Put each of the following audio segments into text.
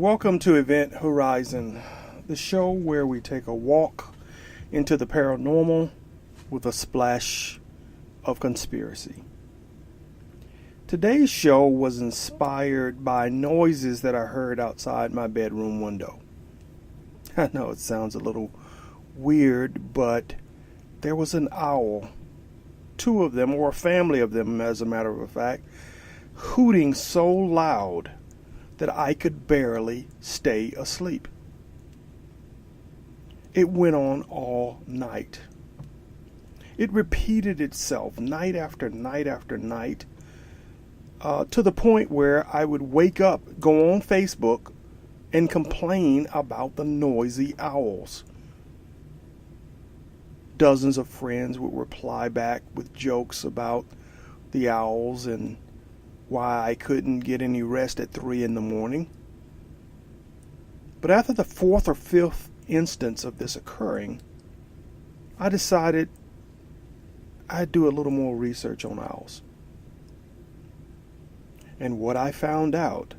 Welcome to Event Horizon, the show where we take a walk into the paranormal with a splash of conspiracy. Today's show was inspired by noises that I heard outside my bedroom window. I know it sounds a little weird, but there was an owl, two of them, or a family of them as a matter of fact, hooting so loud that I could barely stay asleep. It went on all night. It repeated itself night after night after night, to the point where I would wake up, go on Facebook, and complain about the noisy owls. Dozens of friends would reply back with jokes about the owls and why I couldn't get any rest at 3 a.m. But after the fourth or fifth instance of this occurring, I decided I'd do a little more research on owls. And what I found out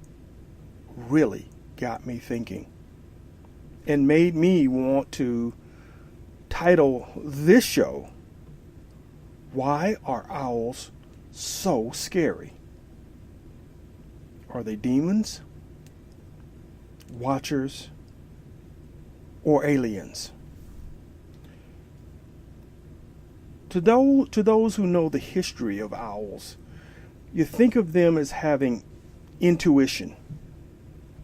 really got me thinking and made me want to title this show, "Why Are Owls So Scary?" Are they demons, watchers, or aliens? To those who know the history of owls, you think of them as having intuition,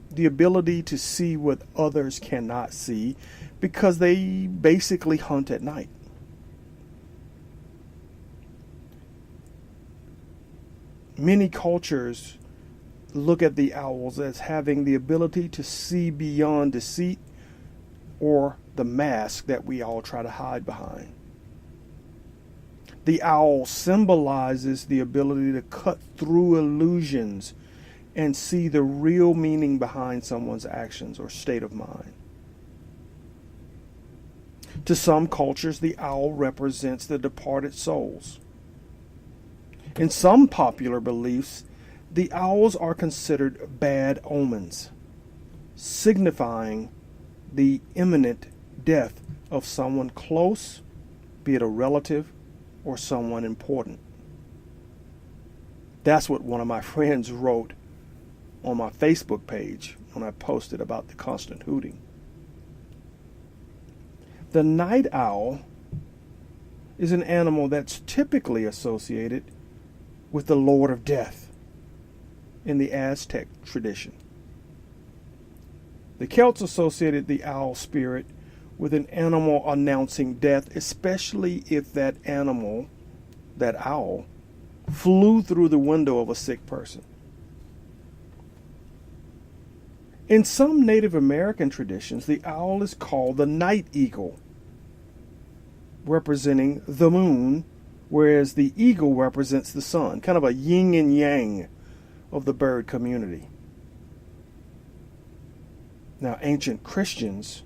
the ability to see what others cannot see, because they basically hunt at night. Many cultures look at the owls as having the ability to see beyond deceit or the mask that we all try to hide behind. The owl symbolizes the ability to cut through illusions and see the real meaning behind someone's actions or state of mind. To some cultures, the owl represents the departed souls. In some popular beliefs, the owls are considered bad omens, signifying the imminent death of someone close, be it a relative or someone important. That's what one of my friends wrote on my Facebook page when I posted about the constant hooting. The night owl is an animal that's typically associated with the Lord of Death in the Aztec tradition. The Celts associated the owl spirit with an animal announcing death, especially if that animal, that owl, flew through the window of a sick person. In some Native American traditions, the owl is called the night eagle, representing the moon, whereas the eagle represents the sun, kind of a yin and yang of the bird community. Now, ancient Christians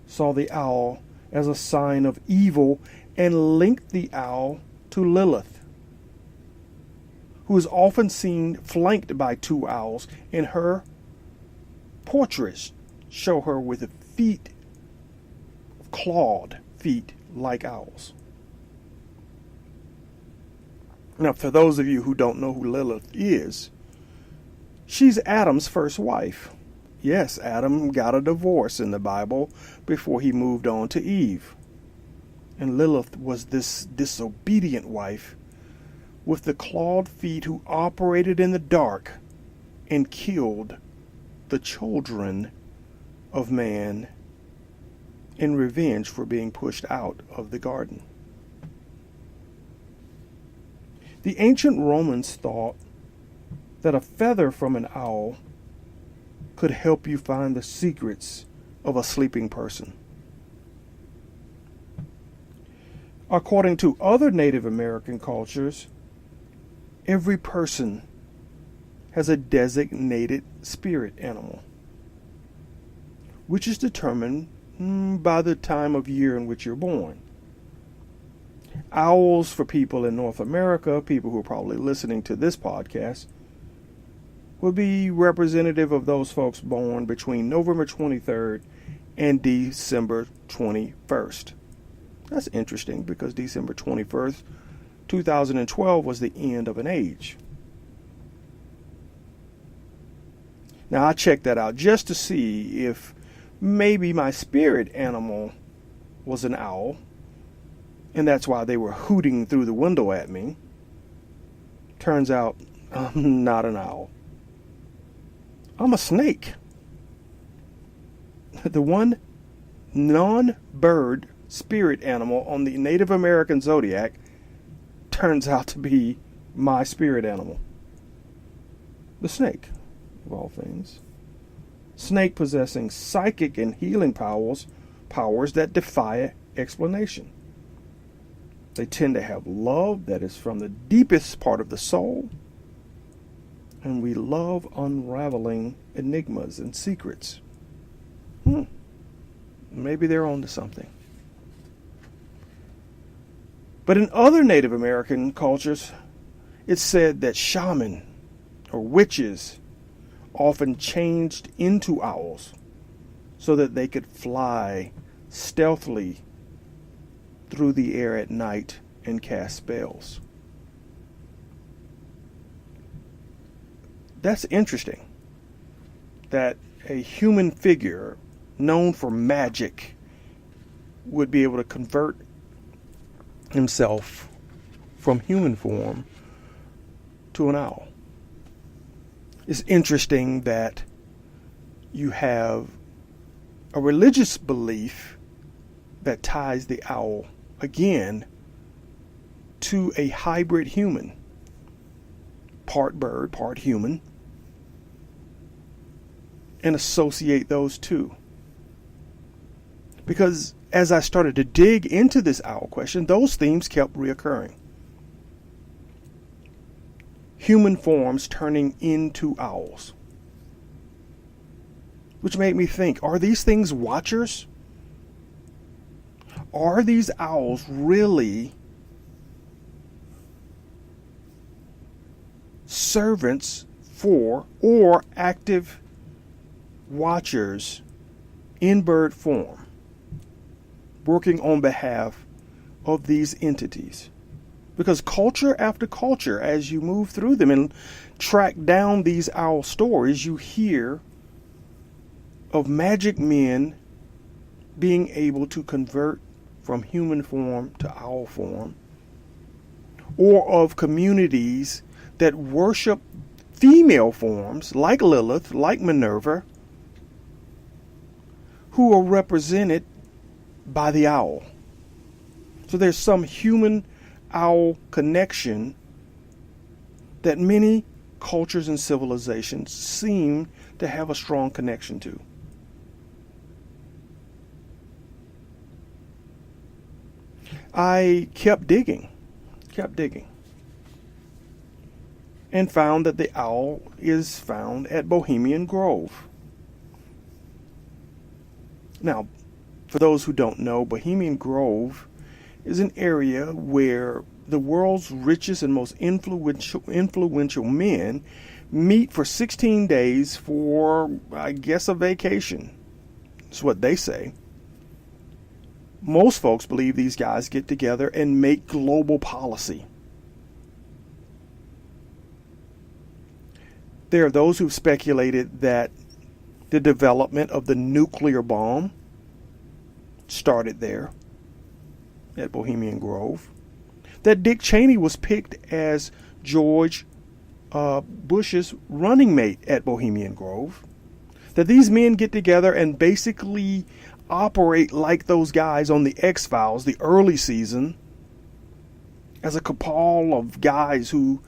saw the owl as a sign of evil and linked the owl to Lilith, who is often seen flanked by two owls, and her portraits show her with feet, clawed feet like owls. Now, for those of you who don't know who Lilith is, she's Adam's first wife. Yes, Adam got a divorce in the Bible before he moved on to Eve. And Lilith was this disobedient wife with the clawed feet who operated in the dark and killed the children of man in revenge for being pushed out of the garden. The ancient Romans thought that a feather from an owl could help you find the secrets of a sleeping person. According to other Native American cultures, every person has a designated spirit animal, which is determined by the time of year in which you're born. Owls, for people in North America, people who are probably listening to this podcast, would be representative of those folks born between November 23rd and December 21st. That's interesting because December 21st, 2012 was the end of an age. Now I checked that out just to see if maybe my spirit animal was an owl, and that's why they were hooting through the window at me. Turns out I'm not an owl. I'm a snake. The one non-bird spirit animal on the Native American zodiac turns out to be my spirit animal. The snake, of all things. Snake possessing psychic and healing powers that defy explanation. They tend to have love that is from the deepest part of the soul, and we love unraveling enigmas and secrets. Maybe they're on to something. But in other Native American cultures, it's said that shaman or witches often changed into owls so that they could fly stealthily through the air at night and cast spells. That's interesting that a human figure known for magic would be able to convert himself from human form to an owl. It's interesting that you have a religious belief that ties the owl again to a hybrid human, part bird, part human, and associate those two. Because as I started to dig into this owl question, those themes kept reoccurring. Human forms turning into owls. Which made me think, are these things watchers? Are these owls really servants for or active watchers in bird form, working on behalf of these entities? Because culture after culture, as you move through them and track down these owl stories, you hear of magic men being able to convert from human form to owl form, or of communities that worship female forms like Lilith, like Minerva, who are represented by the owl. So there's some human owl connection that many cultures and civilizations seem to have a strong connection to. I kept digging, and found that the owl is found at Bohemian Grove. Now, for those who don't know, Bohemian Grove is an area where the world's richest and most influential men meet for 16 days for, I guess, a vacation. That's what they say. Most folks believe these guys get together and make global policy. There are those who've speculated that the development of the nuclear bomb started there at Bohemian Grove. That Dick Cheney was picked as George Bush's running mate at Bohemian Grove. That these men get together and basically operate like those guys on the X-Files, the early season, as a cabal of guys who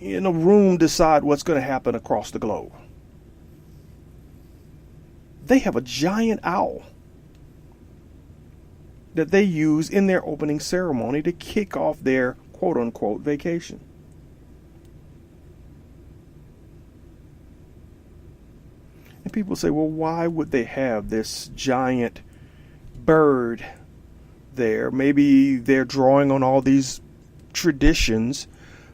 in a room decide what's going to happen across the globe. They have a giant owl that they use in their opening ceremony to kick off their quote-unquote vacation. And people say, well, why would they have this giant bird there? Maybe they're drawing on all these traditions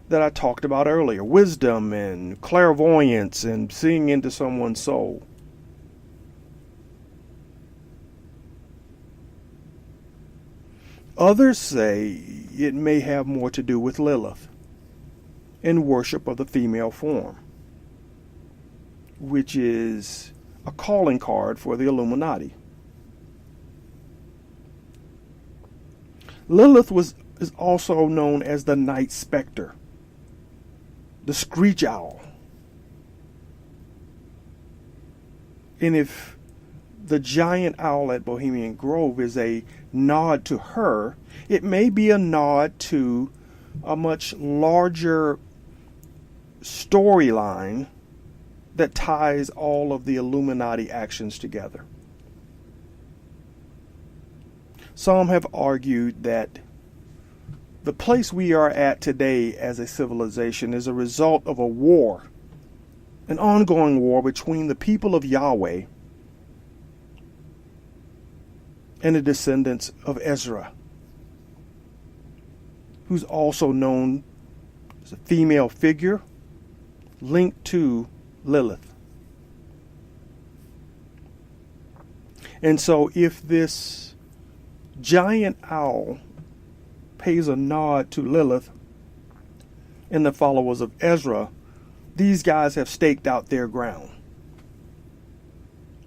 that I talked about earlier, wisdom and clairvoyance and seeing into someone's soul. Others say it may have more to do with Lilith and worship of the female form, which is a calling card for the Illuminati. Lilith is also known as the Night Spectre, the Screech Owl. And if the giant owl at Bohemian Grove is a nod to her, it may be a nod to a much larger storyline that ties all of the Illuminati actions together. Some have argued that the place we are at today as a civilization is a result of a war, an ongoing war between the people of Yahweh and the descendants of Ezra, who's also known as a female figure linked to Lilith. And so if this giant owl pays a nod to Lilith and the followers of Ezra, these guys have staked out their ground.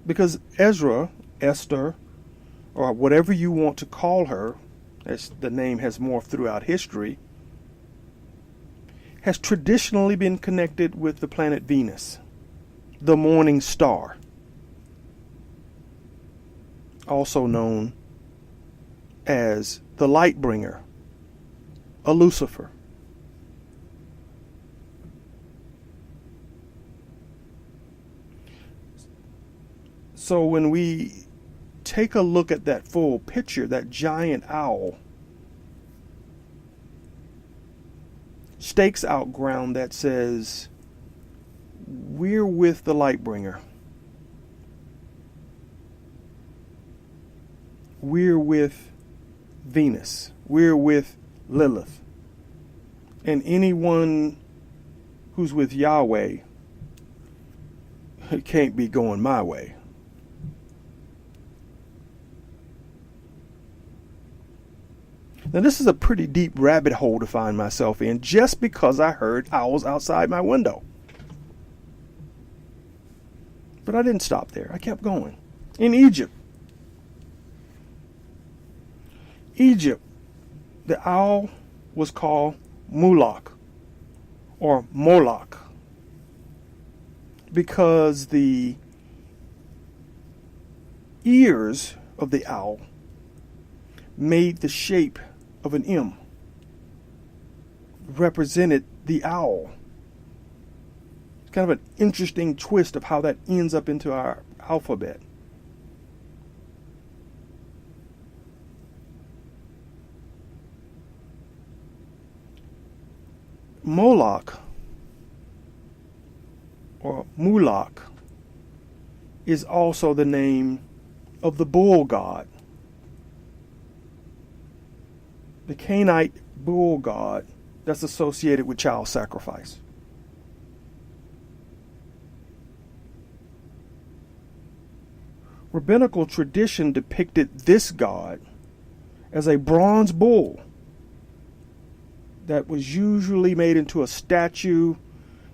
Because Ezra, Esther, or whatever you want to call her, as the name has morphed throughout history, has traditionally been connected with the planet Venus, the morning star, also known as the Lightbringer, a Lucifer. So when we take a look at that full picture, that giant owl stakes out ground that says, we're with the Lightbringer. We're with Venus. We're with Lilith. And anyone who's with Yahweh, it can't be going my way. Now, this is a pretty deep rabbit hole to find myself in just because I heard owls outside my window. But I didn't stop there. I kept going. In Egypt, the owl was called Moloch or Moloch because the ears of the owl made the shape of an M, represented the owl. It's kind of an interesting twist of how that ends up into our alphabet. Moloch or Moloch is also the name of the bull god, the Canaanite bull god that's associated with child sacrifice. Rabbinical tradition depicted this god as a bronze bull that was usually made into a statue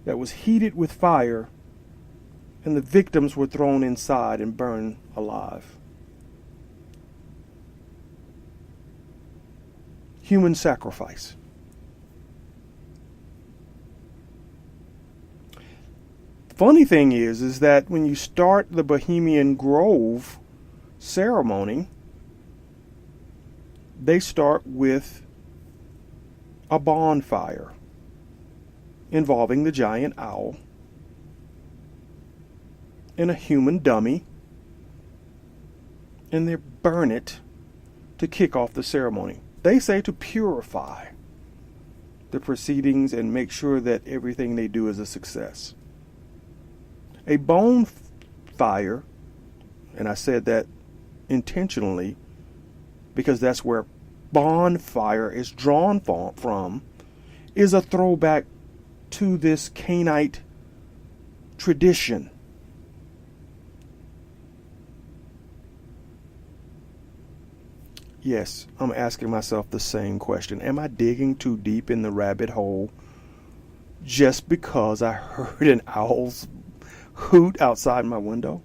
that was heated with fire, and the victims were thrown inside and burned alive. Human sacrifice. Funny thing is that when you start the Bohemian Grove ceremony, they start with a bonfire involving the giant owl and a human dummy, and they burn it to kick off the ceremony. They say to purify the proceedings and make sure that everything they do is a success. A bonfire, and I said that intentionally because that's where bonfire is drawn from, is a throwback to this Canaanite tradition. Yes, I'm asking myself the same question. Am I digging too deep in the rabbit hole just because I heard an owl's hoot outside my window?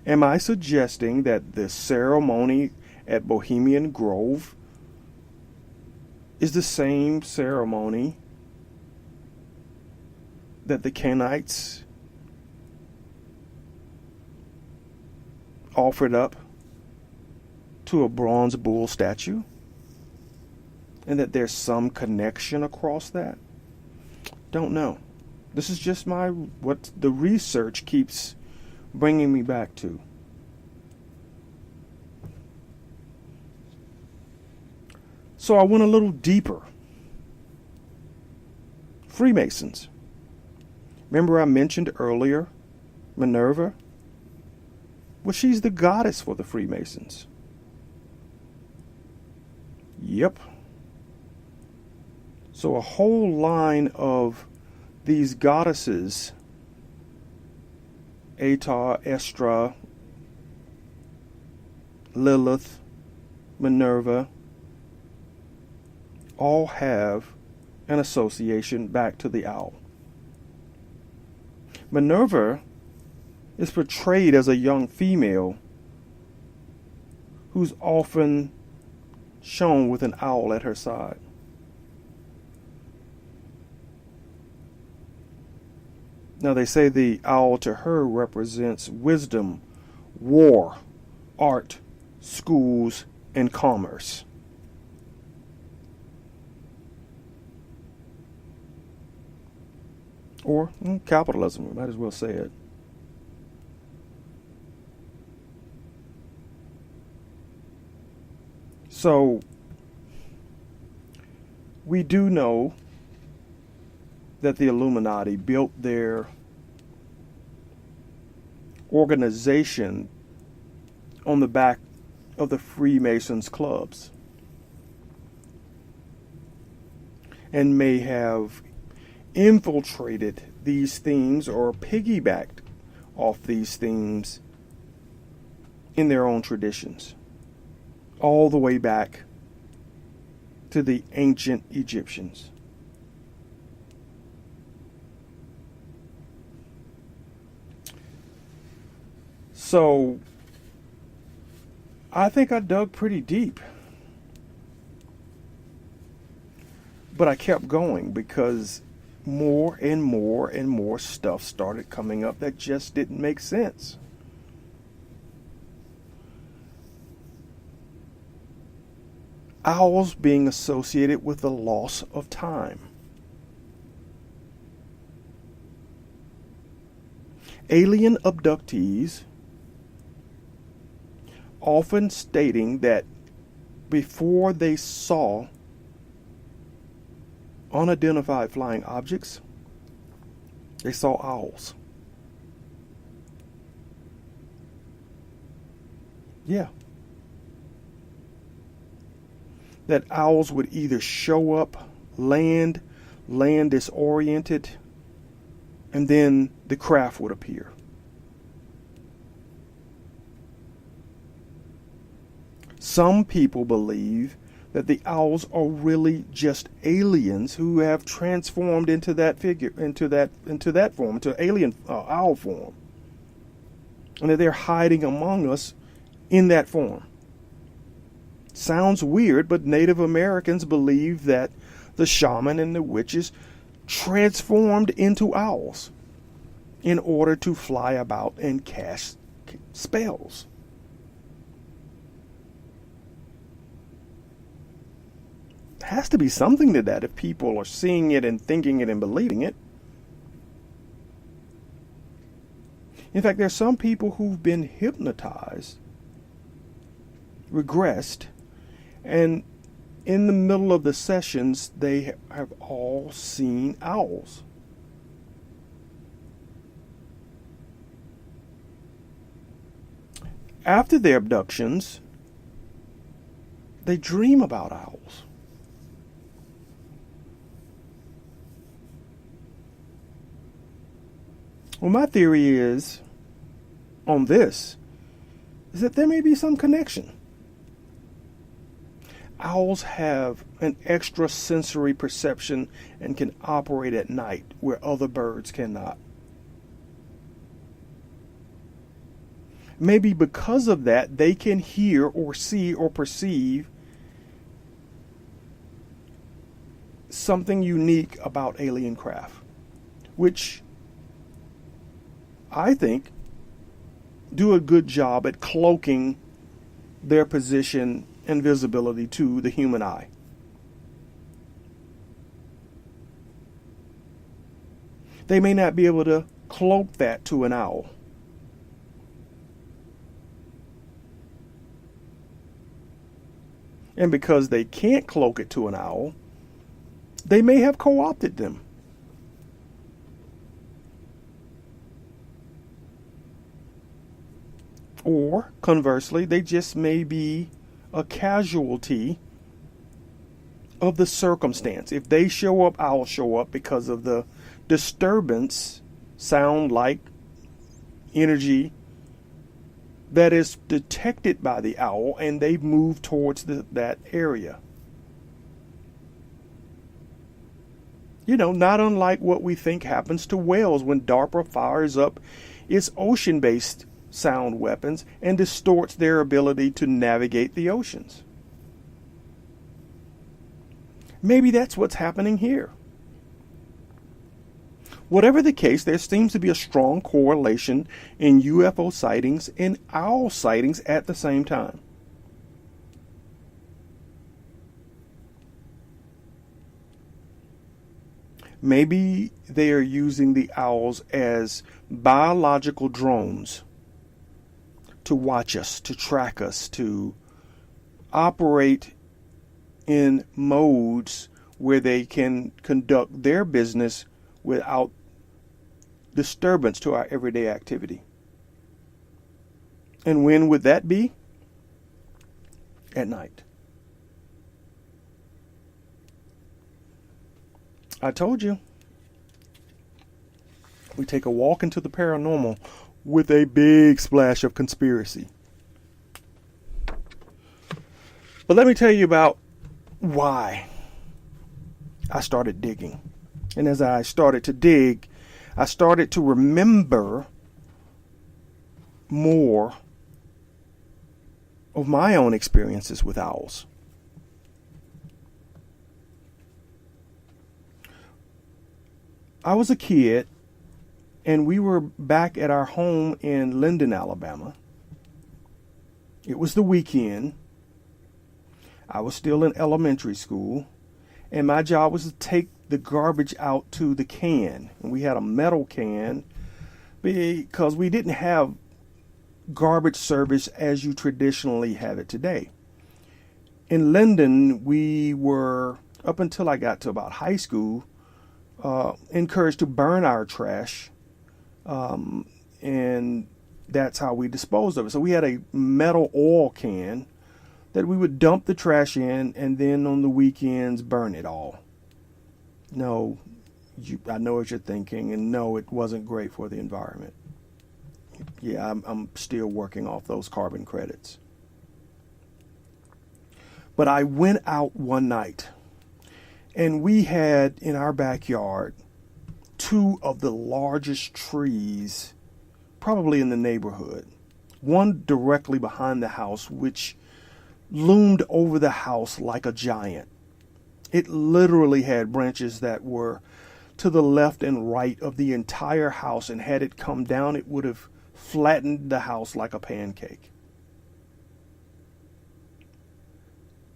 Am I suggesting that the ceremony at Bohemian Grove is the same ceremony that the Canaanites offered up to a bronze bull statue? And that there's some connection across that? Don't know. This is just what the research keeps bringing me back to. So I went a little deeper. Freemasons. Remember I mentioned earlier Minerva? Well, she's the goddess for the Freemasons. Yep. So a whole line of these goddesses, Atar, Estra, Lilith, Minerva, all have an association back to the owl. Minerva is portrayed as a young female who's often shown with an owl at her side. Now they say the owl to her represents wisdom, war, art, schools, and commerce. Or capitalism, we might as well say it. So, we do know that the Illuminati built their organization on the back of the Freemasons clubs, and may have infiltrated these themes or piggybacked off these themes in their own traditions, all the way back to the ancient Egyptians. So, I think I dug pretty deep. But I kept going because more and more and more stuff started coming up that just didn't make sense. Owls being associated with the loss of time. Alien abductees often stating that before they saw unidentified flying objects, they saw owls. Yeah. That owls would either show up, land disoriented, and then the craft would appear. Some people believe that the owls are really just aliens who have transformed into that figure, into that form, into alien owl form, and that they're hiding among us in that form. Sounds weird, but Native Americans believe that the shaman and the witches transformed into owls in order to fly about and cast spells. Has to be something to that if people are seeing it and thinking it and believing it. In fact, there are some people who've been hypnotized, regressed, and in the middle of the sessions, they have all seen owls. After their abductions, they dream about owls. Well, my theory is on this is that there may be some connection. Owls have an extra sensory perception and can operate at night where other birds cannot. Maybe because of that, they can hear or see or perceive something unique about alien craft, which I think do a good job at cloaking their position and visibility to the human eye. They may not be able to cloak that to an owl. And because they can't cloak it to an owl, they may have co-opted them. Or, conversely, they just may be a casualty of the circumstance. If they show up, owls show up because of the disturbance, sound, light, energy that is detected by the owl, and they move towards that area. You know, not unlike what we think happens to whales when DARPA fires up its ocean-based sound weapons and distorts their ability to navigate the oceans. Maybe that's what's happening here. Whatever the case, there seems to be a strong correlation in UFO sightings and owl sightings at the same time. Maybe they are using the owls as biological drones to watch us, to track us, to operate in modes where they can conduct their business without disturbance to our everyday activity. And when would that be? At night. I told you. We take a walk into the paranormal with a big splash of conspiracy. But let me tell you about why I started digging. And as I started to dig, I started to remember more of my own experiences with owls. I was a kid, and we were back at our home in Linden, Alabama. It was the weekend. I was still in elementary school, and my job was to take the garbage out to the can. And we had a metal can because we didn't have garbage service as you traditionally have it today. In Linden, we were, up until I got to about high school, encouraged to burn our trash, and that's how we disposed of it. So we had a metal oil can that we would dump the trash in, and then on the weekends burn it all. No, I know what you're thinking, and no, it wasn't great for the environment. Yeah, I'm still working off those carbon credits. But I went out one night, and we had in our backyard two of the largest trees probably in the neighborhood. One directly behind the house, which loomed over the house like a giant. It literally had branches that were to the left and right of the entire house, and had it come down, it would have flattened the house like a pancake.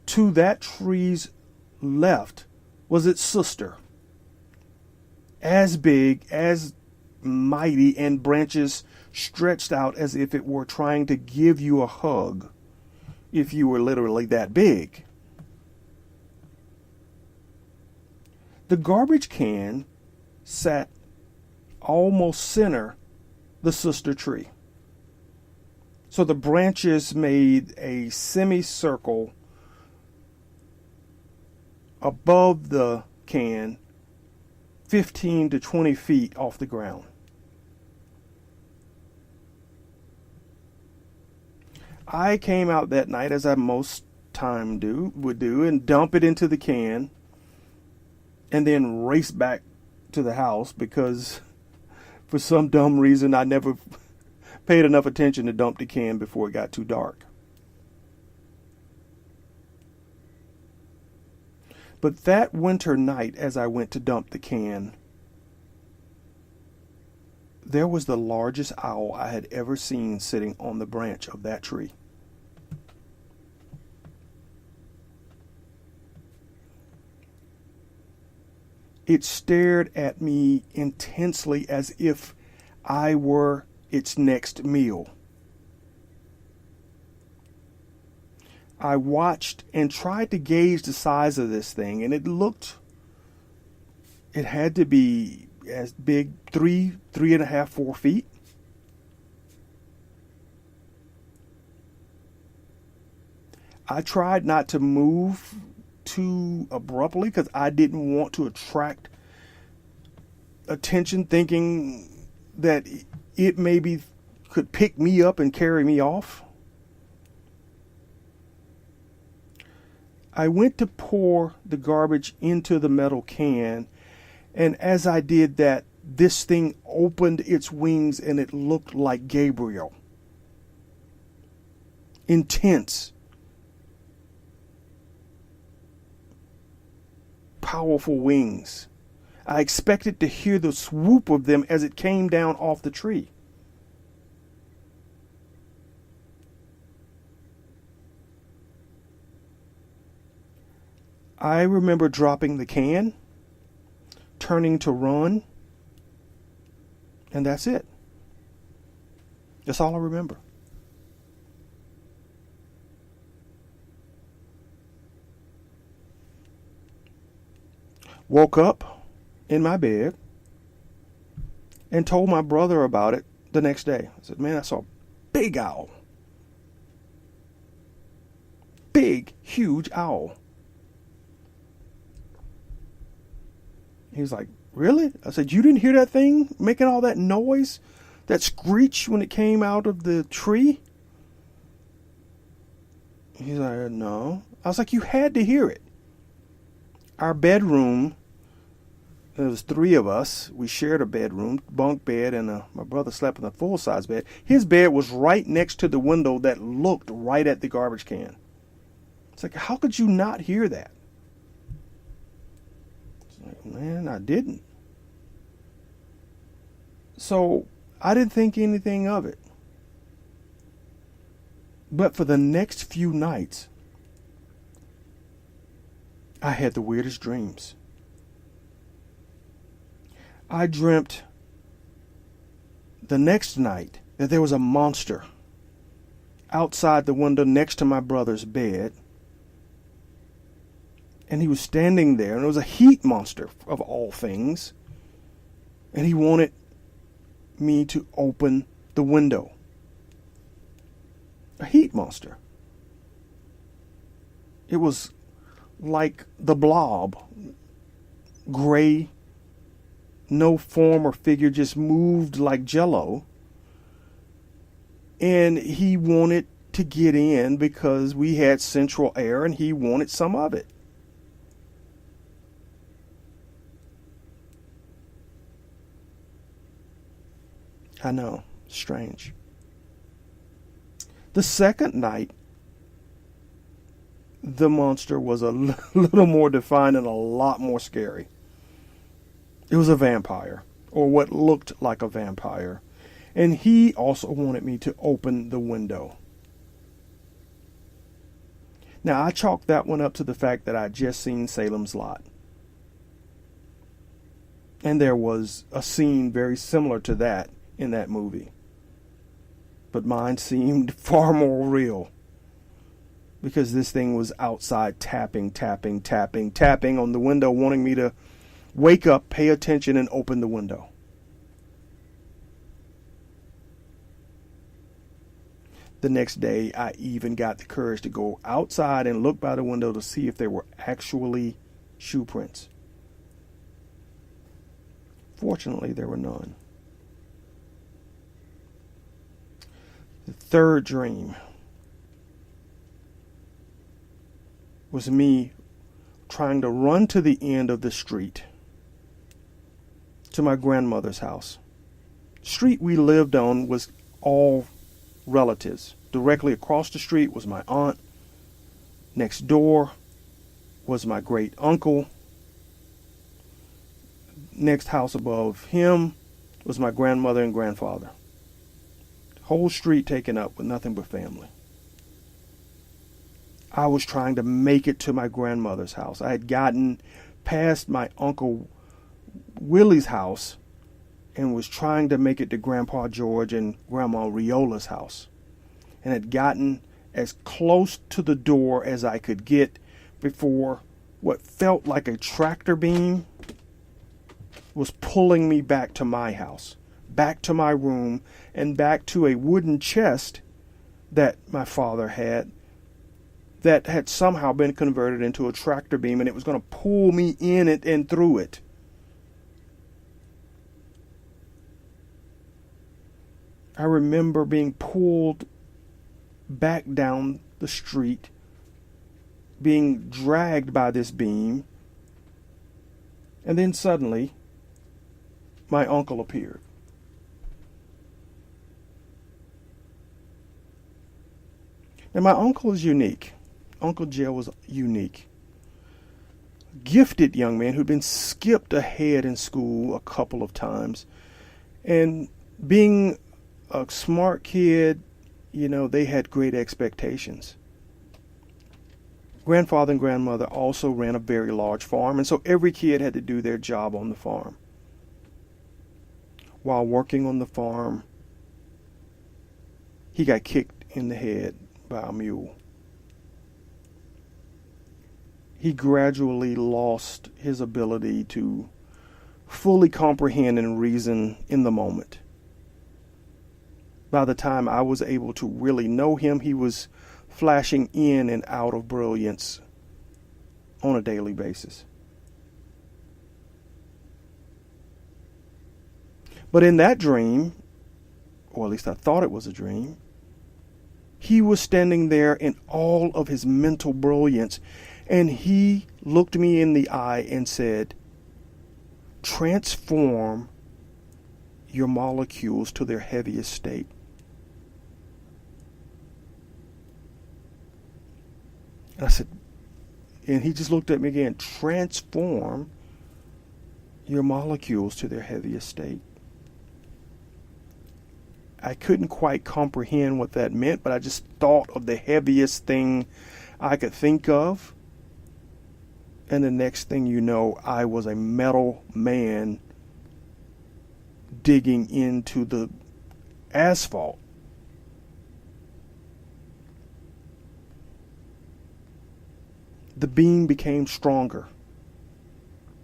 To that tree's left was its sister, as big, as mighty, and branches stretched out as if it were trying to give you a hug, if you were literally that big. The garbage can sat almost center the sister tree. So the branches made a semicircle above the can, 15 to 20 feet off the ground. I came out that night, as I most would do, and dump it into the can, and then race back to the house because for some dumb reason I never paid enough attention to dump the can before it got too dark. But that winter night, as I went to dump the can, there was the largest owl I had ever seen sitting on the branch of that tree. It stared at me intensely as if I were its next meal. I watched and tried to gauge the size of this thing, and it had to be as big, 3.5, 4 feet. I tried not to move too abruptly because I didn't want to attract attention, thinking that it maybe could pick me up and carry me off. I went to pour the garbage into the metal can, and as I did that, this thing opened its wings and it looked like Gabriel. Intense. Powerful wings. I expected to hear the swoop of them as it came down off the tree. I remember dropping the can, turning to run, and that's it. That's all I remember. Woke up in my bed and told my brother about it the next day. I said, man, I saw a big owl. Big, huge owl. He was like, really? I said, you didn't hear that thing making all that noise? That screech when it came out of the tree? He's like, no. I was like, you had to hear it. Our bedroom, there was 3 of us. We shared a bedroom, bunk bed, and my brother slept in a full-size bed. His bed was right next to the window that looked right at the garbage can. It's like, how could you not hear that? Like, man, I didn't. So I didn't think anything of it. But for the next few nights, I had the weirdest dreams. I dreamt the next night that there was a monster outside the window next to my brother's bed. And he was standing there, and it was a heat monster of all things. And he wanted me to open the window. A heat monster. It was like the Blob. Gray, no form or figure, just moved like Jell-O. And he wanted to get in because we had central air, and he wanted some of it. I know, strange. The second night, the monster was a little more defined and a lot more scary. It was a vampire, or what looked like a vampire. And he also wanted me to open the window. Now, I chalked that one up to the fact that I'd just seen Salem's Lot. And there was a scene very similar to that in that movie. But mine seemed far more real. Because this thing was outside tapping on the window, wanting me to wake up, pay attention, and open the window. The next day, I even got the courage to go outside and look by the window to see if there were actually shoe prints. Fortunately, there were none. The third dream. was me trying to run to the end of the street to my grandmother's house. Street we lived on was all relatives. Directly across the street was my aunt. Next door was my great uncle. Next house above him was my grandmother and grandfather. Whole street taken up with nothing but family. I was trying to make it to my grandmother's house. I had gotten past my Uncle Willie's house and was trying to make it to Grandpa George and Grandma Riola's house, and had gotten as close to the door as I could get before what felt like a tractor beam was pulling me back to my house, back to my room, and back to a wooden chest that my father had that had somehow been converted into a tractor beam, and it was going to pull me in it and through it. I remember being pulled back down the street, being dragged by this beam, and then suddenly my uncle appeared. Now my uncle is unique. Uncle Joe was unique. Gifted young man who'd been skipped ahead in school a couple of times. And being a smart kid, they had great expectations. Grandfather and grandmother also ran a very large farm, and so every kid had to do their job on the farm. While working on the farm, he got kicked in the head by a mule. He gradually lost his ability to fully comprehend and reason in the moment. By the time I was able to really know him, he was flashing in and out of brilliance on a daily basis. But in that dream, or at least I thought it was a dream, he was standing there in all of his mental brilliance, and he looked me in the eye and said, "Transform your molecules to their heaviest state." And I said, and he just looked at me again, "Transform your molecules to their heaviest state." I couldn't quite comprehend what that meant, but I just thought of the heaviest thing I could think of. And the next thing you know, I was a metal man digging into the asphalt. The beam became stronger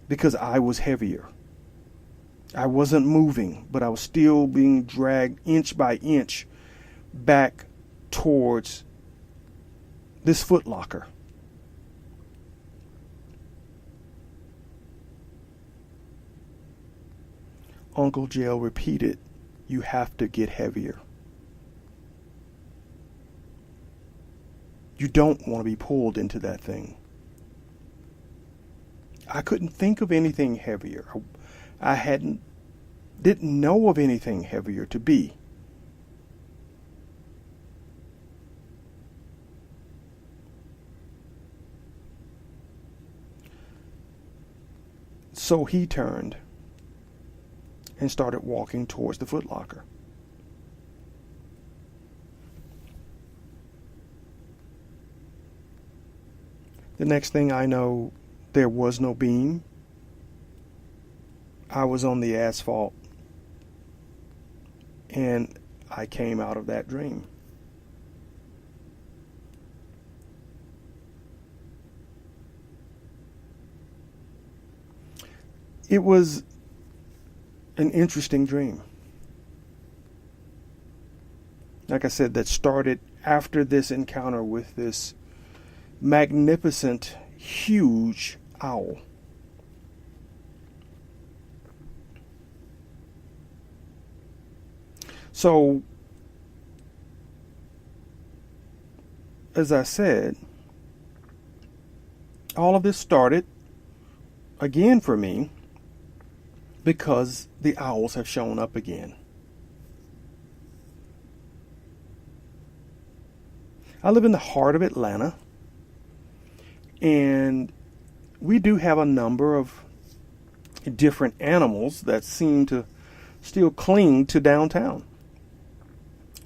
because I was heavier. I wasn't moving, but I was still being dragged inch by inch back towards this footlocker. Uncle Jail repeated, "You have to get heavier. You don't want to be pulled into that thing." I couldn't think of anything heavier. I didn't know of anything heavier to be. So he turned and started walking towards the footlocker. The next thing I know, there was no beam. I was on the asphalt, and I came out of that dream. It was an interesting dream. Like I said, that started after this encounter with this magnificent, huge owl. So, as I said, all of this started, again for me, because the owls have shown up again. I live in the heart of Atlanta, and we do have a number of different animals that seem to still cling to downtown.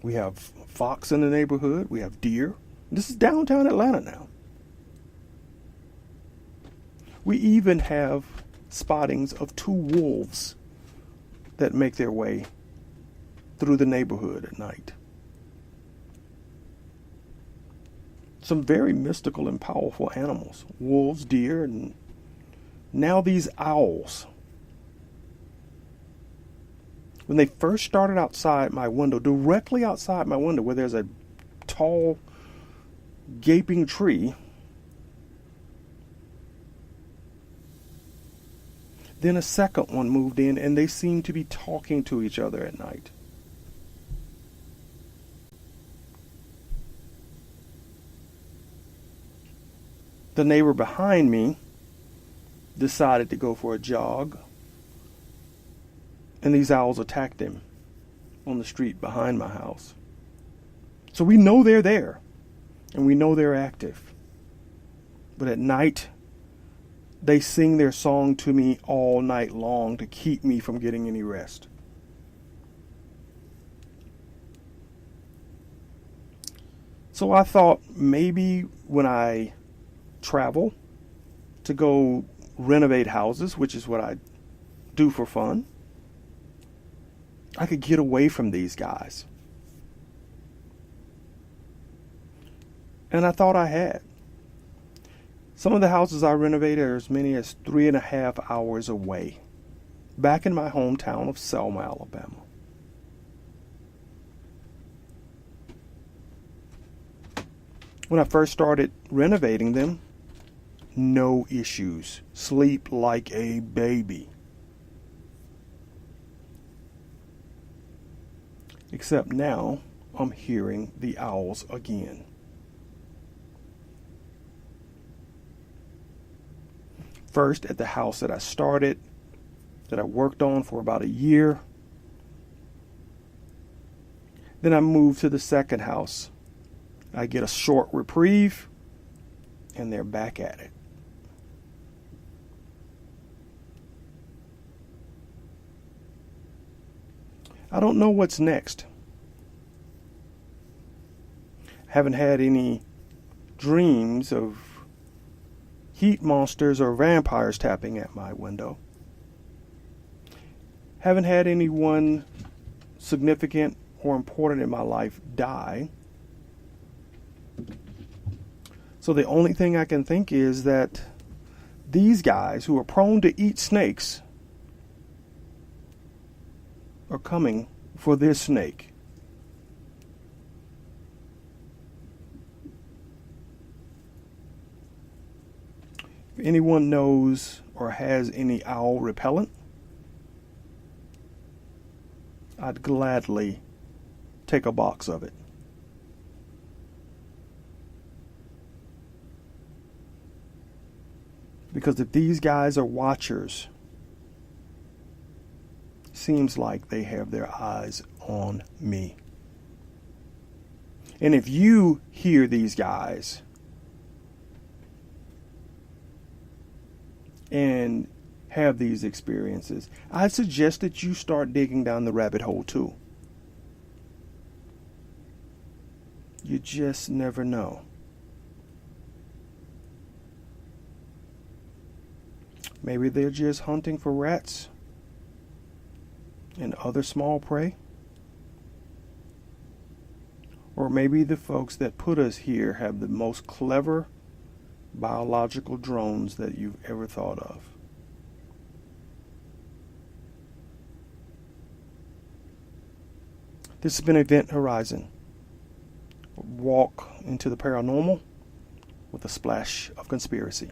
We have fox in the neighborhood. We have deer. This is downtown Atlanta now. We even have spottings of 2 wolves that make their way through the neighborhood at night. Some very mystical and powerful animals. Wolves, deer, and now these owls. When they first started outside my window, directly outside my window where there's a tall, gaping tree, then a second one moved in, and they seemed to be talking to each other at night. The neighbor behind me decided to go for a jog, and these owls attacked him on the street behind my house. So we know they're there, and we know they're active. But at night, they sing their song to me all night long to keep me from getting any rest. So I thought maybe when I travel to go renovate houses, which is what I do for fun, I could get away from these guys. And I thought I had. Some of the houses I renovated are as many as 3.5 hours away, back in my hometown of Selma, Alabama. When I first started renovating them, no issues. Sleep like a baby. Except now, I'm hearing the owls again. First, at the house that I started, that I worked on for about a year. Then I moved to the second house. I get a short reprieve, and they're back at it. I don't know what's next. Haven't had any dreams of heat monsters or vampires tapping at my window. Haven't had anyone significant or important in my life die. So the only thing I can think is that these guys who are prone to eat snakes are coming for this snake. If anyone knows or has any owl repellent, I'd gladly take a box of it. Because if these guys are watchers, seems like they have their eyes on me. And if you hear these guys and have these experiences, I suggest that you start digging down the rabbit hole too. You just never know. Maybe they're just hunting for rats and other small prey. Or maybe the folks that put us here have the most clever biological drones that you've ever thought of. This has been Event Horizon. Walk into the paranormal with a splash of conspiracy.